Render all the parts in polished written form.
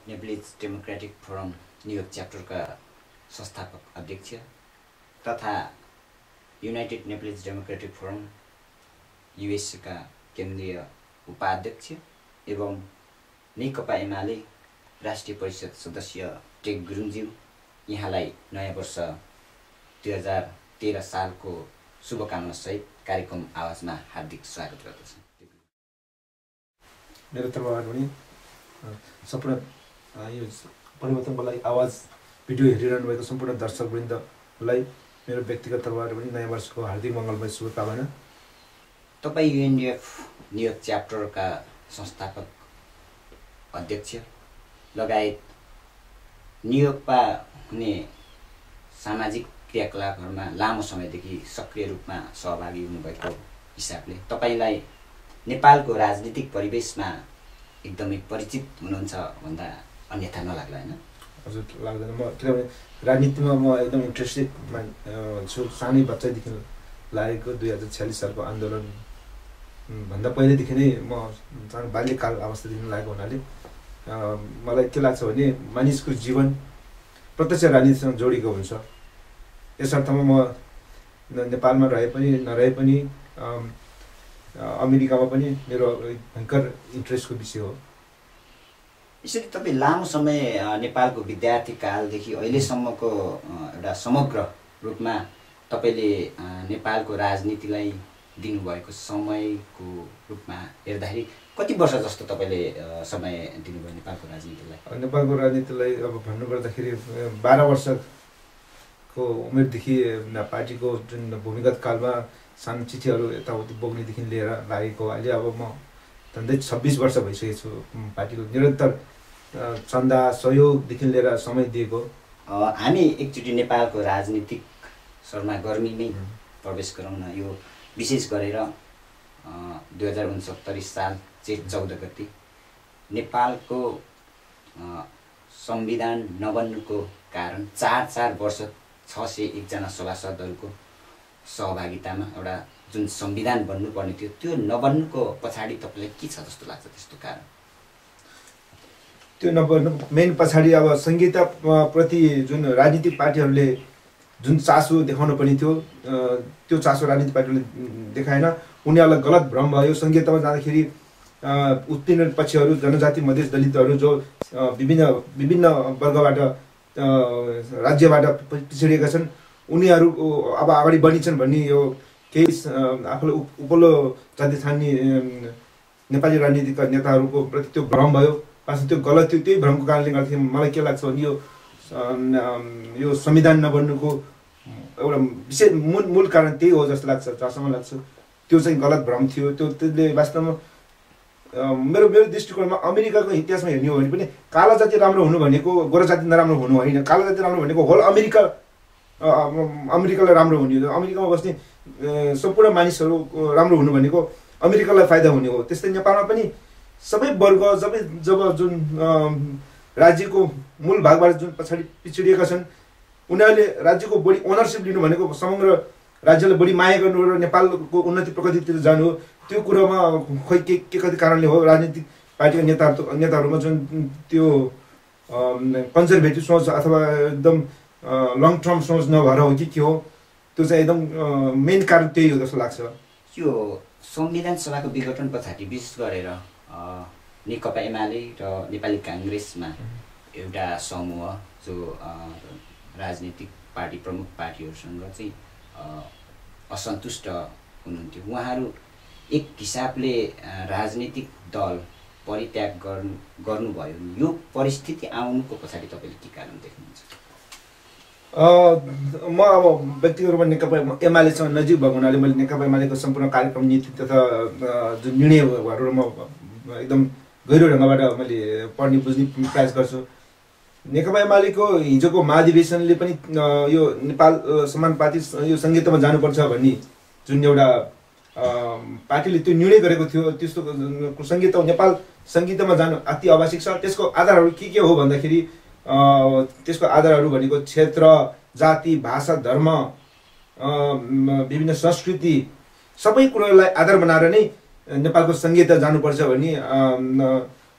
Nepalese democratic forum New York च्याप्टरका संस्थापक अध्यक्ष तथा युनाइटेड नेप्लिज डेमोक्रेटिक फोरम युएसका केन्द्रीय उपाध्यक्ष एवं नेकपा एमाले राष्ट्रिय परिषद सदस्य टेक गुरुङज्यू, यहाँलाई नयाँ वर्ष 2013 सालको शुभकामना सहित कार्यक्रम आवाजमा हार्दिक स्वागत गर्दछु। मेरो तर्फबाट पनि सम्पूर्ण यो परिवर्तनको लागि आवाज भिडियो हेरिरहनु भएको सम्पूर्ण दर्शकवृन्दलाई मेरो व्यक्तिगत तर्फबाट पनि नयाँ वर्षको हार्दिक मङ्गलमय शुभकामना। तपाईँ युएनडिएफ न्युयोर्क च्याप्टरका संस्थापक अध्यक्ष लगायत न्युयोर्कमा हुने सामाजिक क्रियाकलापहरूमा लामो समयदेखि सक्रिय रूपमा सहभागी हुनुभएको हिसाबले तपाईँलाई नेपालको राजनीतिक परिवेशमा एकदमै परिचित हुनुहुन्छ भन्दा अन्यथा नलाग्ला हैन? हजुर, लाग्दैन। म किनभने राजनीतिमा म एकदम इन्ट्रेस्टेड छु। सानै बच्चादेखि लागेको 2046 सालको आन्दोलन भन्दा पहिलेदेखि नै म सानो बाल्यकाल अवस्थादेखि लागेको हुनाले मलाई के लाग्छ भने मानिसको जीवन प्रत्यक्ष राजनीतिसँग जोडिएको हुन्छ। यस अर्थमा म नेपालमा रहे पनि नरहे पनि अमेरिकामा पनि मेरो भयङ्कर इन्ट्रेस्टको विषय हो। यसरी तपाईँ लामो समय नेपालको विद्यार्थी कालदेखि अहिलेसम्मको एउटा समग्र रूपमा तपाईँले नेपालको राजनीतिलाई दिनुभएको समयको रूपमा हेर्दाखेरि कति वर्ष जस्तो तपाईँले समय दिनुभयो नेपालको राजनीतिलाई? नेपालको राजनीतिलाई अब भन्नुपर्दाखेरि 12 वर्षको उमेरदेखि पार्टीको जुन भूमिगत कालमा सानो चिठीहरू यताउति बोक्नेदेखि लिएर लागेको अहिले अब म झन्डै 26 वर्ष भइसकेको छु पार्टीको निरन्तर चन्दा सहयोगदेखि लिएर समय दिएको। हामी एकचोटि नेपालको राजनीतिक सरगर्मीमै प्रवेश गरौँ न। यो विशेष गरेर 2069 साल चैत 14 गते नेपालको संविधान नबन्नुको कारण 4 वर्ष 601 जना सभासदहरूको सहभागितामा एउटा जुन संविधान बन्नुपर्ने थियो त्यो नबन्नुको पछाडि तपाईँलाई के छ जस्तो लाग्छ? त्यस्तो कारण त्यो नबन्नु मेन पछाडि अब संहिता प्रति जुन राजनीतिक पार्टीहरूले जुन चासो देखाउनु पर्ने थियो त्यो चासो राजनीतिक पार्टीहरूले देखाएन। उनीहरूलाई गलत भ्रम भयो। संहितामा जाँदाखेरि उत्तीर्ण पक्षहरू जनजाति मधेस दलितहरू जो विभिन्न वर्गबाट राज्यबाट पिछडिएका छन् उनीहरू अब अगाडि बढिन्छन् भन्ने यो केही आफूले उपल्लो जाति ठान्ने नेपाली राजनीतिक नेताहरूको प्रति त्यो भ्रम भयो। वास्तव त्यो गलत थियो। त्यही भ्रमको कारणले गर्दाखेरि मलाई के लाग्छ भने यो संविधान नबन्नुको एउटा विशेष मूल कारण त्यही हो जस्तो लाग्छ, जहाँसम्म लाग्छ। त्यो चाहिँ गलत भ्रम थियो। त्यसले वास्तवमा मेरो दृष्टिकोणमा अमेरिकाको इतिहासमा हेर्ने हो भने पनि काला जाति राम्रो हुनु भनेको गोरा जाति नराम्रो हुनु होइन। काला जाति राम्रो भनेको होल अमेरिकालाई राम्रो हुने हो। अमेरिकामा बस्ने सम्पूर्ण मानिसहरू राम्रो हुनु भनेको अमेरिकालाई फाइदा हुने हो। त्यस्तै नेपालमा पनि सबै वर्ग जब जुन राज्यको मूल भागबाट जुन पछाडि पिछडिएका छन् उनीहरूले राज्यको बढी ओनरसिप लिनु भनेको समग्र राज्यलाई बढी माया गर्नु र नेपालको उन्नति प्रगतितिर जानु हो। त्यो कुरोमा खोइ के कति कारणले हो राजनीतिक पार्टीका नेताहरूमा जुन त्यो कन्जर्भेटिभ सोच अथवा एकदम लङ टर्म सोच नभएर हो कि के हो, त्यो चाहिँ एकदम मेन कारण त्यही हो जस्तो लाग्छ। यो संविधान सभाको विघटन पछाडि विशेष गरेर नेकपा एमाले र नेपाली काङ्ग्रेसमा एउटा समूह जो राजनीतिक पार्टी प्रमुख पार्टीहरूसँग चाहिँ असन्तुष्ट हुनुहुन्थ्यो। उहाँहरू एक हिसाबले राजनीतिक दल परित्याग गर्नुभयो। यो परिस्थिति आउनुको पछाडि तपाईँले के कारण देख्नुहुन्छ? म अब व्यक्तिगत रूपमा नेकपा एमालेसँग नजिक भएको हुनाले मैले नेकपा एमालेको सम्पूर्ण कार्यक्रम नीति तथा जुन निर्णयहरू म एकदम गहिरो ढङ्गबाट मैले पढ्ने बुझ्ने प्रयास गर्छु। नेकपा एमालेको हिजोको महाधिवेशनले पनि यो नेपाल समानुपातिक यो संहितामा जानुपर्छ भन्ने जुन एउटा पार्टीले त्यो निर्णय गरेको थियो त्यस्तो संहिता नेपाल संहितामा जानु अति आवश्यक छ। त्यसको आधारहरू के हो भन्दाखेरि त्यसको आधारहरू भनेको क्षेत्र, जाति, भाषा, धर्म, विभिन्न संस्कृति सबै कुरालाई आधार बनाएर नै नेपालको संहिता जानुपर्छ भन्ने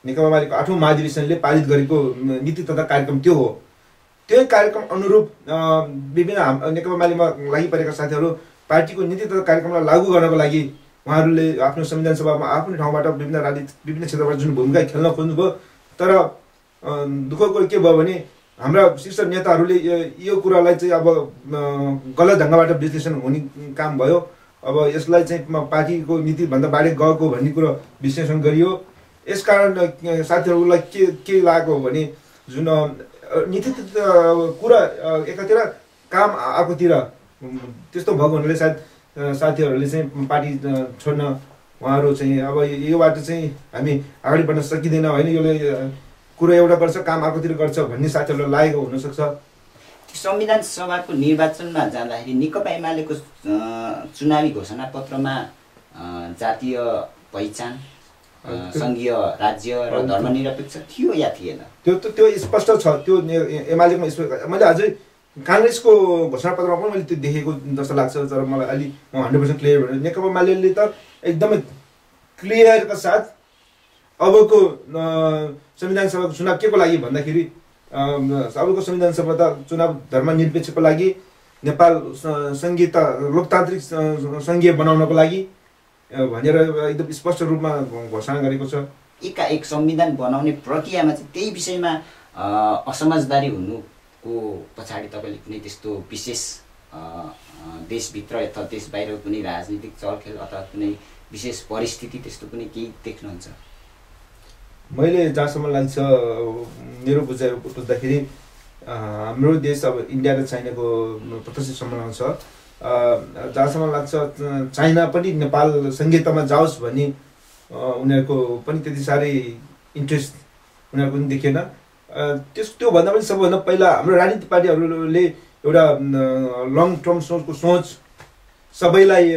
नेकपा एमालेको 8औं महाधिवेशनले पारित गरेको नीति तथा कार्यक्रम त्यो हो। त्यही कार्यक्रम अनुरूप विभिन्न नेकपा एमालेमा लागि परेका साथीहरू पार्टीको नीति तथा कार्यक्रमलाई लागू गर्नको लागि उहाँहरूले आफ्नो संविधान सभामा आफ्नो ठाउँबाट विभिन्न क्षेत्रबाट जुन भूमिका खेल्न खोज्नुभयो। तर दुःखको कुरो के भयो भने हाम्रा शीर्ष नेताहरूले यो कुरालाई चाहिँ अब गलत ढङ्गबाट विश्लेषण हुने काम भयो। अब यसलाई चाहिँ पार्टीको नीतिभन्दा बाहिर गएको भन्ने कुरो विश्लेषण गरियो। यसकारण साथीहरूलाई के लागेको भने जुन नीति कुरा एकातिर काम आएकोतिर त्यस्तो भएको हुनाले सायद साथीहरूले चाहिँ पार्टी छोड्न उहाँहरू चाहिँ अब योबाट चाहिँ हामी अगाडि बढ्न सकिँदैन होइन, यसले कुरा एउटा गर्छ काम आएकोतिर गर्छ भन्ने साथीहरूलाई लागेको हुनसक्छ। संविधान सभाको निर्वाचनमा जाँदाखेरि नेकपा एमालेको चुनावी घोषणापत्रमा जातीय पहिचान, सङ्घीय राज्य र धर्मनिरपेक्ष थियो या थिएन? त्यो स्पष्ट छ। त्यो एमालेमा मैले अझै काङ्ग्रेसको घोषणापत्रमा पनि मैले त्यो देखेको जस्तो लाग्छ। तर मलाई अलि म 100% क्लियर भने नेकपा एमाले त एकदमै क्लियरका साथ अबको संविधान सभाको चुनाव के को लागि भन्दाखेरि अबको संविधान सभा त चुनाव धर्मनिरपेक्षको लागि, नेपाल संघीयता लोकतान्त्रिक सङ्घीय बनाउनको लागि भनेर एकदम स्पष्ट रूपमा घोषणा गरेको छ। एकाएक संविधान बनाउने प्रक्रियामा चाहिँ त्यही विषयमा असमझदारी हुनुको पछाडि तपाईँले कुनै त्यस्तो विशेष देशभित्र अथवा देश बाहिर कुनै राजनीतिक चलखेल अथवा कुनै विशेष परिस्थिति त्यस्तो कुनै केही देख्नुहुन्छ? मैले जहाँसम्म लाग्छ मेरो बुझ्दाखेरि हाम्रो देश अब इन्डिया र चाइनाको प्रतिष्ठित सम्बन्ध छ। जहाँसम्म लाग्छ चाइना पनि नेपाल संघीयतामा जाओस् भन्ने उनीहरूको पनि त्यति साह्रै इन्ट्रेस्ट उनीहरूको पनि देखेन। त्योभन्दा पनि सबैभन्दा पहिला हाम्रो राजनीतिक पार्टीहरूले एउटा लङ टर्म सोच सबैलाई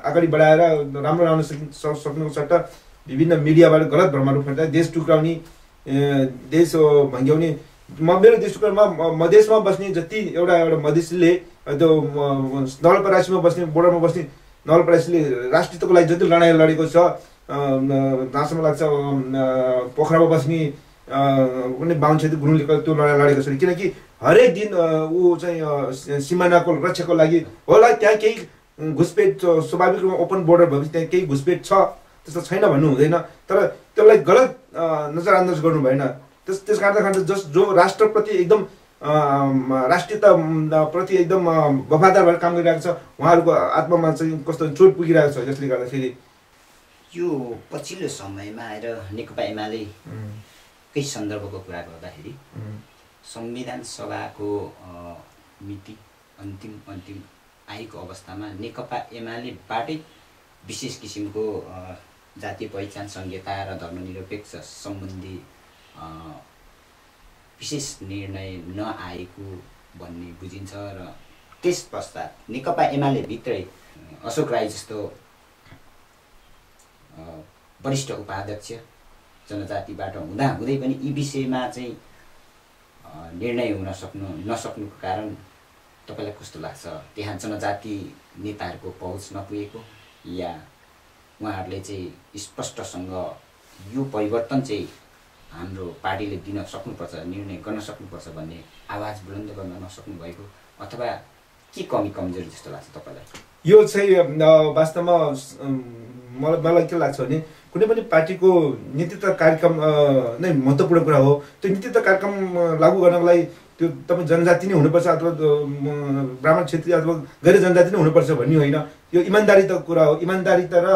अगाडि बढाएर राम्रो सक्नुको सट्टा विभिन्न मिडियाबाट गलत भ्रमहरू फैलाएर देश टुक्राउने, देश भङ्ग्याउने। मेरो दृष्टिकोणमा मधेसमा बस्ने जति एउटा मधेसीले त्यो नवलपरासीमा बस्ने बोर्डरमा बस्ने नवलपरासीले राष्ट्रियताको लागि जति लडाइँ लडेको छ, जहाँसम्म लाग्छ पोखरामा बस्ने कुनै बाहुन छेत्री गुरुङले त्यो लडाइँ लडेको छ। किनकि हरेक दिन ऊ चाहिँ सिमानाको रक्षाको लागि होला, त्यहाँ केही घुसपेट स्वाभाविक रूपमा ओपन बोर्डर भएपछि त्यहाँ केही घुसपेट छ त्यस्तो छैन भन्नु हुँदैन। तर त्यसलाई गलत नजरअन्दाज गर्नु भएन। त्यस कारण जो राष्ट्रप्रति एकदम राष्ट्रियता प्रति एकदम वफादार भएर काम गरिरहेको छ उहाँहरूको आत्मामा चाहिँ कस्तो चोट पुगिरहेको छ। जसले गर्दाखेरि यो पछिल्लो समयमा आएर नेकपा एमाले केही सन्दर्भको कुरा गर्दाखेरि संविधान सभाको मिति अन्तिम आएको अवस्थामा नेकपा एमालेबाटै विशेष किसिमको जातीय पहिचान, संहिता र धर्मनिरपेक्ष सम्बन्धी विशेष निर्णय नआएको भन्ने बुझिन्छ। र त्यस पश्चात नेकपा एमाले भित्रै अशोक राई जस्तो वरिष्ठ उपाध्यक्ष जनजातिबाट हुँदै पनि यी विषयमा चाहिँ निर्णय हुन नसक्नुको कारण तपाईँलाई कस्तो लाग्छ? त्यहाँ जनजाति नेताहरूको पहुँच नपुगेको या उहाँहरूले चाहिँ स्पष्टसँग यो परिवर्तन चाहिँ हाम्रो पार्टीले दिन सक्नुपर्छ, निर्णय गर्न सक्नुपर्छ भन्ने आवाज बुलन्द गर्न नसक्नु भएको, अथवा के कमी कमजोरी जस्तो लाग्छ तपाईँलाई? यो चाहिँ वास्तवमा मलाई के लाग्छ भने कुनै पनि पार्टीको नीति तथा कार्यक्रम नै महत्त्वपूर्ण कुरा हो। त्यो नीति तथा कार्यक्रम लागू गर्नको लागि त्यो तपाईँ जनजाति नै हुनुपर्छ अथवा ब्राह्मण क्षेत्रीय अथवा गैर जनजाति नै हुनुपर्छ भन्ने होइन। यो इमान्दारिताको कुरा हो। इमान्दारिता र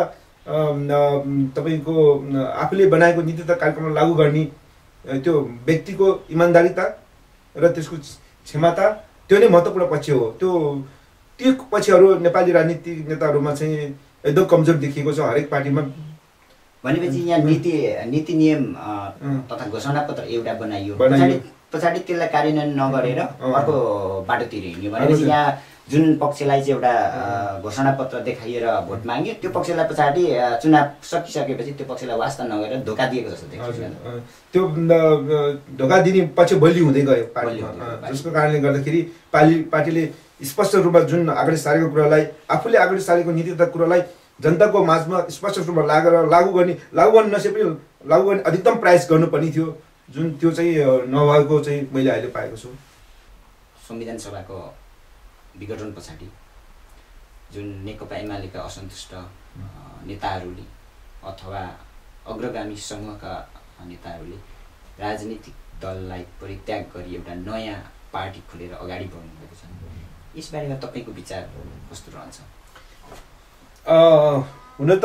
तपाईँको आफूले बनाएको नीति तथा कार्यक्रमलाई लागू गर्ने त्यो व्यक्तिको इमान्दारिता र त्यसको क्षमता त्यो नै महत्त्वपूर्ण पक्ष हो। त्यो पक्षहरू नेपाली राजनीतिक नेताहरूमा चाहिँ एकदम कमजोर देखिएको छ हरेक पार्टीमा। भनेपछि यहाँ नीति नियम तथा घोषणापत्र एउटा बनाइयो, पछाडि त्यसलाई कार्यान्वयन नगरेर अर्को बाटोतिर हिँड्यो भनेपछि यहाँ जुन पक्षलाई चाहिँ एउटा घोषणापत्र देखाइएर भोट माग्यो त्यो पक्षलाई पछाडि चुनाव सकिसकेपछि त्यो पक्षलाई वास्ता नगरेर धोका दिएको जस्तो देखिन्छ। त्यो धोका दिने पक्ष बलियो हुँदै गयो पार्टीमा, जसको कारणले गर्दाखेरि पार्टीले स्पष्ट रूपमा जुन अगाडि सारेको कुरालाई, आफूले अगाडि सारेको नीति तथा कुरालाई जनताको माझमा स्पष्ट रूपमा लागू गर्न नसके पनि लागू गर्ने अधिकतम प्रयास गर्नुपर्ने थियो, जुन त्यो चाहिँ नभएको चाहिँ मैले अहिले पाएको छु। संविधान सभाको विघटन पछाडि जुन नेकपा एमालेका असन्तुष्ट नेताहरूले अथवा अग्रगामी समूहका नेताहरूले राजनीतिक दललाई परित्याग गरी एउटा नयाँ पार्टी खोलेर अगाडि बढ्नु भएको छ, यसबारेमा तपाईँको विचार कस्तो रहन्छ? हुन त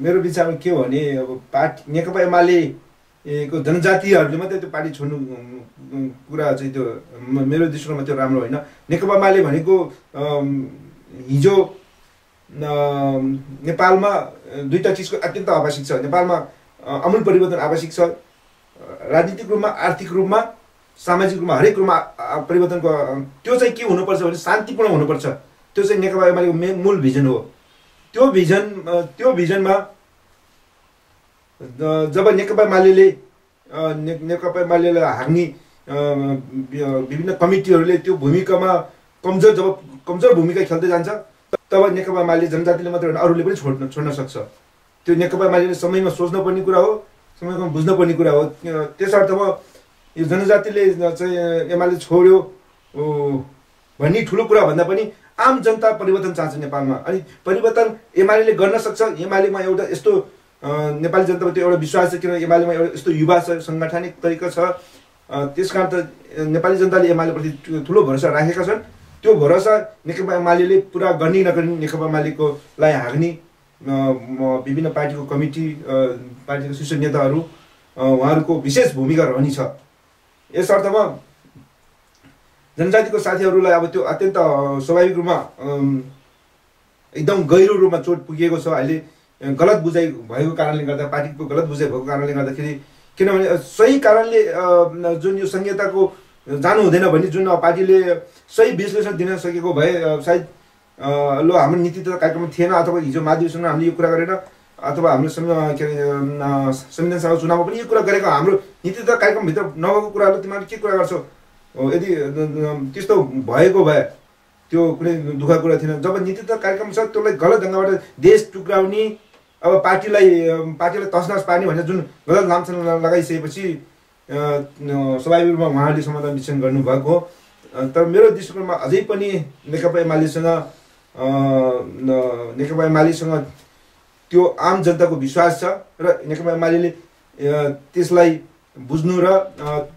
मेरो विचारमा के हो भने अब पार्टी नेकपा एमालेको जनजातिहरूले मात्रै त्यो पार्टी छोड्नु कुरा चाहिँ त्यो मेरो दृष्टिकोणमा त्यो राम्रो होइन। नेकपा एमाले भनेको हिजो नेपालमा दुईटा चिजको अत्यन्त आवश्यक छ। नेपालमा आमूल परिवर्तन आवश्यक छ, राजनीतिक रूपमा, आर्थिक रूपमा, सामाजिक रूपमा, हरेक रूपमा परिवर्तनको। त्यो चाहिँ के हुनुपर्छ भने शान्तिपूर्ण हुनुपर्छ। त्यो चाहिँ नेकपा एमालेको मूल भिजन हो। त्यो भिजनमा जब नेकपा एमालेले हाँग्ने विभिन्न कमिटीहरूले त्यो भूमिकामा कमजोर भूमिका खेल्दै जान्छ, तब नेकपा एमाले जनजातिले मात्रै होइन अरूले पनि छोड्न सक्छ। त्यो नेकपा एमाले समयमा सोच्नुपर्ने कुरा हो, समयमा बुझ्नुपर्ने कुरा हो। त्यस अर्थमा यो जनजातिले चाहिँ एमाले छोड्यो भन्ने ठुलो कुरा भन्दा पनि आम जनता परिवर्तन चाहन्छ नेपालमा। अनि परिवर्तन एमाले गर्न सक्छ। एमालेमा एउटा यस्तो नेपाली जनतामा त्यो एउटा विश्वास छ, किनभने एमालेमा एउटा यस्तो युवा सङ्गठनिक तरिका छ। त्यस कारण त नेपाली जनताले एमालेप्रति ठुलो भरोसा राखेका छन्। त्यो भरोसा नेकपा एमाले पुरा गर्ने नगर्ने नेकपा एमालेकोलाई हाँग्ने विभिन्न पार्टीको कमिटी, पार्टीको शीर्ष नेताहरू, उहाँहरूको विशेष भूमिका रहने छ। यस अर्थमा जनजातिको साथीहरूलाई अब त्यो अत्यन्त स्वाभाविक रूपमा एकदम गहिरो रूपमा चोट पुगेको छ। अहिले गलत बुझाइ भएको कारणले गर्दा, पार्टीको गलत बुझाइ भएको कारणले गर्दाखेरि, किनभने सही कारणले जुन यो संहिताको जानु हुँदैन भन्ने जुन पार्टीले सही विश्लेषण दिन सकेको भए सायद ल हाम्रो नीति त कार्यक्रम थिएन, अथवा हिजो महाधिवेशनमा हामीले यो कुरा गरेन, अथवा हाम्रो संविधान सभा चुनावमा पनि यो कुरा गरेको, हाम्रो नीति त कार्यक्रमभित्र नभएको कुराहरू तिमीहरूले के कुरा गर्छौ, यदि त्यस्तो भएको भए त्यो कुनै दुःखको कुरा थिएन। जब नीति त कार्यक्रम छ त्यसलाई गलत ढङ्गबाट देश टुक्राउने, अब पार्टीलाई तसनस पार्ने भनेर जुन गलत लामछाम लगाइसकेपछि स्वाभाविक रूपमा उहाँहरूले समाधान विश्लेषण गर्नुभएको हो। तर मेरो दृष्टिकोणमा अझै पनि नेकपा एमालेसँग त्यो आम जनताको विश्वास छ र नेकपा एमाले त्यसलाई बुझ्नु र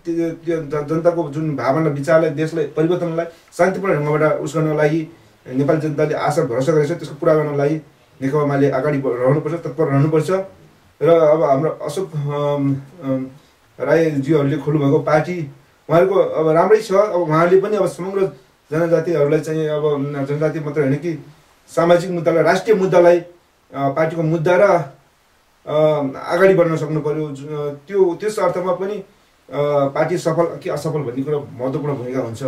जनताको जुन भावना, विचारलाई, देशलाई, परिवर्तनलाई शान्तिपूर्ण ढङ्गबाट उस गर्नको लागि नेपाली जनताले आशा भरोसा गरेको छ। त्यसको पुरा गर्नको लागि नेकपा एमाले अगाडि रहनुपर्छ, तत्पर रहनुपर्छ। र अब हाम्रो अशोक राईज्यूहरूले खोल्नुभएको पार्टी उहाँहरूको अब राम्रै छ। अब उहाँहरूले पनि अब समग्र जनजातिहरूलाई चाहिँ अब जनजाति मात्रै होइन कि सामाजिक मुद्दालाई, राष्ट्रिय मुद्दालाई, पार्टीको मुद्दा र अगाडि बढ्न सक्नु पर्यो। त्यस अर्थमा पनि पार्टी सफल कि असफल भन्ने कुरा महत्त्वपूर्ण भूमिका हुन्छ।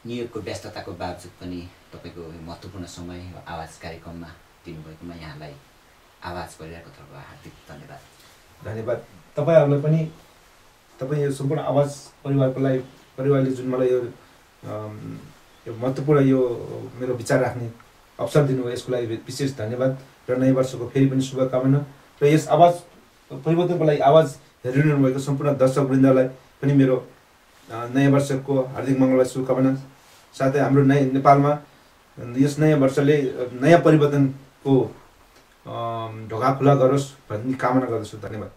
नियोगको व्यस्तताको बावजुद पनि तपाईँको महत्त्वपूर्ण समय आवाज कार्यक्रममा दिनुभएकोमा यहाँलाई आवाज परिरहेको तर्फ हार्दिक धन्यवाद। धन्यवाद तपाईँहरूलाई पनि। तपाईँ यो सम्पूर्ण आवाज परिवारले जुन मलाई यो महत्त्वपूर्ण यो मेरो विचार राख्ने अवसर दिनुभयो, यसको लागि विशेष धन्यवाद र नयाँ वर्षको फेरि पनि शुभकामना। र यस आवाज परिवर्तनको लागि आवाज हेरिरहनु भएको सम्पूर्ण दर्शकवृन्दलाई पनि मेरो नयाँ वर्षको हार्दिक मङ्गलमय शुभकामना। साथै हाम्रो नेपालमा यस नयाँ वर्षले नयाँ परिवर्तनको ढोका खुला गरोस् भन्ने कामना गर्दछु। धन्यवाद।